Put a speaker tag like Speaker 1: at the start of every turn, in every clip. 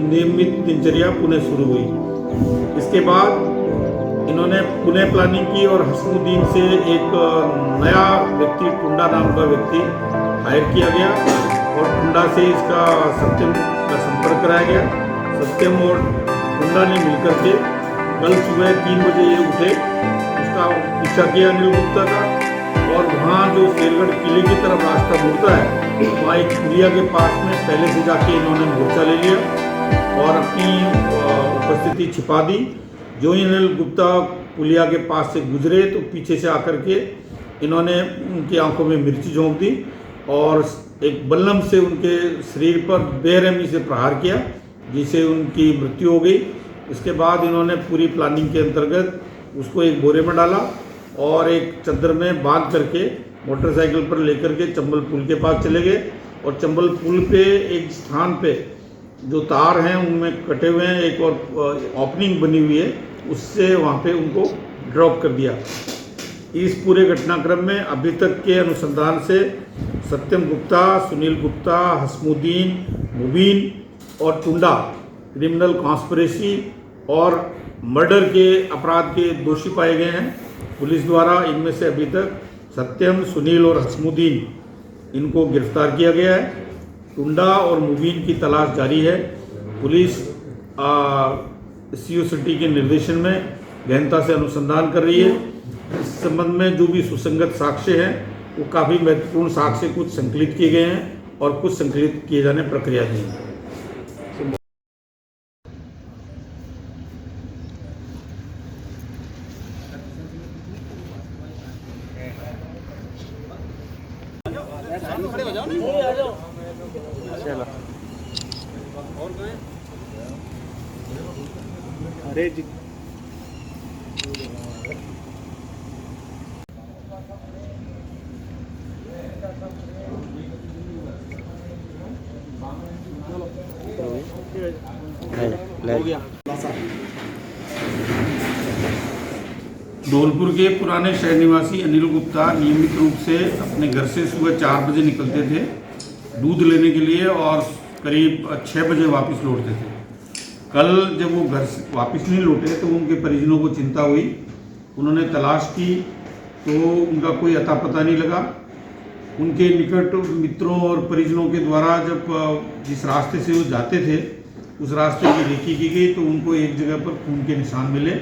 Speaker 1: नियमित दिनचर्या पुनः शुरू हुई। इसके बाद इन्होंने पुनः प्लानिंग की और हसमुद्दीन से एक नया व्यक्ति, टुंडा नाम का व्यक्ति हायर किया गया और टुंडा से इसका सत्यम का संपर्क कराया गया। सत्यम और टुंडा ने मिलकर के कल सुबह 3 बजे ये उठे, उसका पीछा किया अनिल गुप्ता का, और वहाँ जो शेरगढ़ किले की तरफ रास्ता मुड़ता है वहाँ एक पुलिया के पास में पहले से जाके इन्होंने मोर्चा ले लिया और अपनी उपस्थिति छिपा दी। जो ही अनिल गुप्ता पुलिया के पास से गुजरे तो पीछे से आकर के इन्होंने उनकी आंखों में मिर्ची झोंक दी और एक बल्लम से उनके शरीर पर बेरहमी से प्रहार किया, जिससे उनकी मृत्यु हो गई। इसके बाद इन्होंने पूरी प्लानिंग के अंतर्गत उसको एक बोरे में डाला और एक चद्दर में बांध करके मोटरसाइकिल पर लेकर के चंबल पुल के पास चले गए और चंबल पुल पे एक स्थान पे जो तार हैं उनमें कटे हुए हैं, एक और ओपनिंग बनी हुई है, उससे वहाँ पे उनको ड्रॉप कर दिया। इस पूरे घटनाक्रम में अभी तक के अनुसंधान से सत्यम गुप्ता, सुनील गुप्ता, हसमुद्दीन, मुबीन और टुंडा क्रिमिनल कॉन्स्पिरेसी और मर्डर के अपराध के दोषी पाए गए हैं। पुलिस द्वारा इनमें से अभी तक सत्यम, सुनील और हसमुद्दीन इनको गिरफ्तार किया गया है। टुंडा और मुबीन की तलाश जारी है। पुलिस सीओ सिटी के निर्देशन में गहनता से अनुसंधान कर रही है। इस संबंध में जो भी सुसंगत साक्ष्य हैं वो काफ़ी महत्वपूर्ण साक्ष्य कुछ संकलित किए गए हैं और कुछ संकलित किए जाने प्रक्रियाधीन है।
Speaker 2: खड़े हो जाओ ना, आ जाओ।
Speaker 3: चलो
Speaker 2: और कहाँ है?
Speaker 3: अरे जी
Speaker 2: हो गया।
Speaker 1: धौलपुर के पुराने शहर निवासी अनिल गुप्ता नियमित रूप से अपने घर से सुबह 4 बजे निकलते थे दूध लेने के लिए और करीब 6 बजे वापस लौटते थे। कल जब वो घर से वापस नहीं लौटे तो उनके परिजनों को चिंता हुई। उन्होंने तलाश की तो उनका कोई अता पता नहीं लगा। उनके निकट मित्रों और परिजनों के द्वारा जब जिस रास्ते से वो जाते थे उस रास्ते की रेकी की गई तो उनको एक जगह पर खून के निशान मिले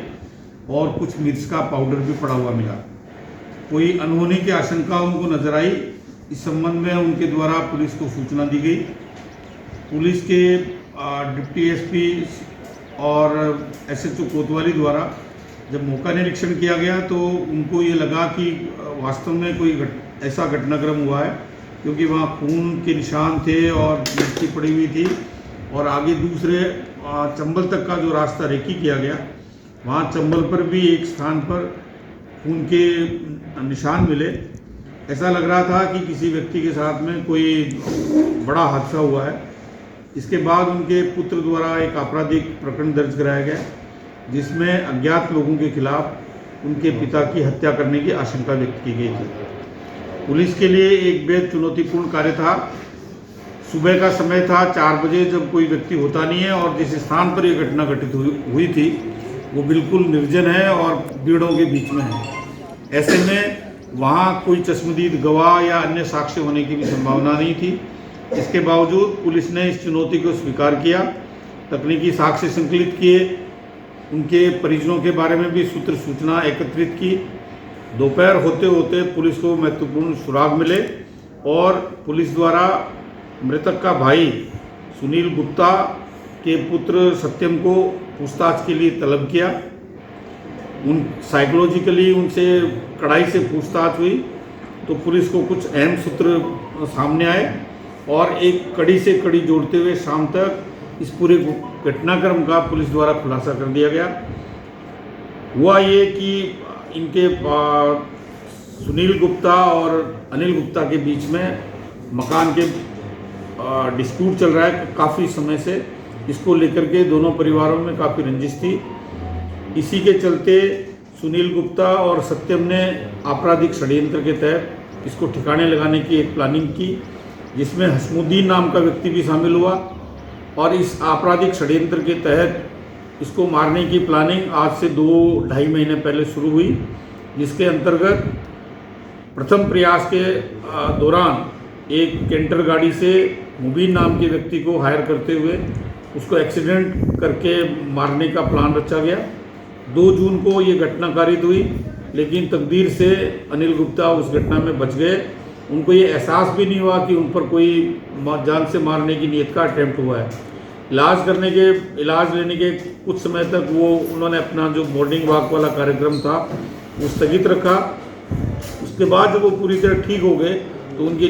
Speaker 1: और कुछ मिर्च का पाउडर भी पड़ा हुआ मिला। कोई अनहोनी की आशंका उनको नजर आई। इस संबंध में उनके द्वारा पुलिस को सूचना दी गई। पुलिस के डिप्टी एसपी और एसएचओ कोतवाली द्वारा जब मौका निरीक्षण किया गया तो उनको ये लगा कि वास्तव में कोई ऐसा घटनाक्रम हुआ है, क्योंकि वहाँ खून के निशान थे और मिट्टी पड़ी हुई थी और आगे दूसरे चंबल तक का जो रास्ता रेकी किया गया वहाँ चंबल पर भी एक स्थान पर खून के निशान मिले। ऐसा लग रहा था कि किसी व्यक्ति के साथ में कोई बड़ा हादसा हुआ है। इसके बाद उनके पुत्र द्वारा एक आपराधिक प्रकरण दर्ज कराया गया जिसमें अज्ञात लोगों के खिलाफ उनके पिता की हत्या करने की आशंका व्यक्त की गई थी। पुलिस के लिए एक बेहद चुनौतीपूर्ण कार्य था। सुबह का समय था 4 बजे, जब कोई व्यक्ति होता नहीं है और जिस स्थान पर यह घटना घटित हुई थी वो बिल्कुल निर्जन है और भीड़ों के बीच में है। ऐसे में वहाँ कोई चश्मदीद गवाह या अन्य साक्ष्य होने की भी संभावना नहीं थी। इसके बावजूद पुलिस ने इस चुनौती को स्वीकार किया, तकनीकी साक्ष्य संकलित किए, उनके परिजनों के बारे में भी सूचना एकत्रित की। दोपहर होते होते पुलिस को महत्वपूर्ण सुराग मिले और पुलिस द्वारा मृतक का भाई सुनील गुप्ता के पुत्र सत्यम को पूछताछ के लिए तलब किया। उन साइकोलॉजिकली उनसे कड़ाई से पूछताछ हुई तो पुलिस को कुछ अहम सूत्र सामने आए और एक कड़ी से कड़ी जोड़ते हुए शाम तक इस पूरे घटनाक्रम का पुलिस द्वारा खुलासा कर दिया गया। हुआ ये कि इनके सुनील गुप्ता और अनिल गुप्ता के बीच में मकान के डिस्प्यूट चल रहा है काफ़ी समय से। इसको लेकर के दोनों परिवारों में काफ़ी रंजिश थी। इसी के चलते सुनील गुप्ता और सत्यम ने आपराधिक षड्यंत्र के तहत इसको ठिकाने लगाने की एक प्लानिंग की, जिसमें हसमुद्दीन नाम का व्यक्ति भी शामिल हुआ और इस आपराधिक षड्यंत्र के तहत इसको मारने की प्लानिंग आज से 2-2.5 महीने पहले शुरू हुई, जिसके अंतर्गत प्रथम प्रयास के दौरान एक कैंटर गाड़ी से मुबीन नाम के व्यक्ति को हायर करते हुए उसको एक्सीडेंट करके मारने का प्लान रचा गया। 2 जून को ये घटना कारित हुई, लेकिन तकदीर से अनिल गुप्ता उस घटना में बच गए। उनको ये एहसास भी नहीं हुआ कि उन पर कोई जान से मारने की नीयत का अटैम्प्ट हुआ है। इलाज लेने के कुछ समय तक उन्होंने अपना जो मॉर्निंग वॉक वाला कार्यक्रम था वो स्थगित रखा। उसके बाद जब वो पूरी तरह ठीक हो गए तो उनकी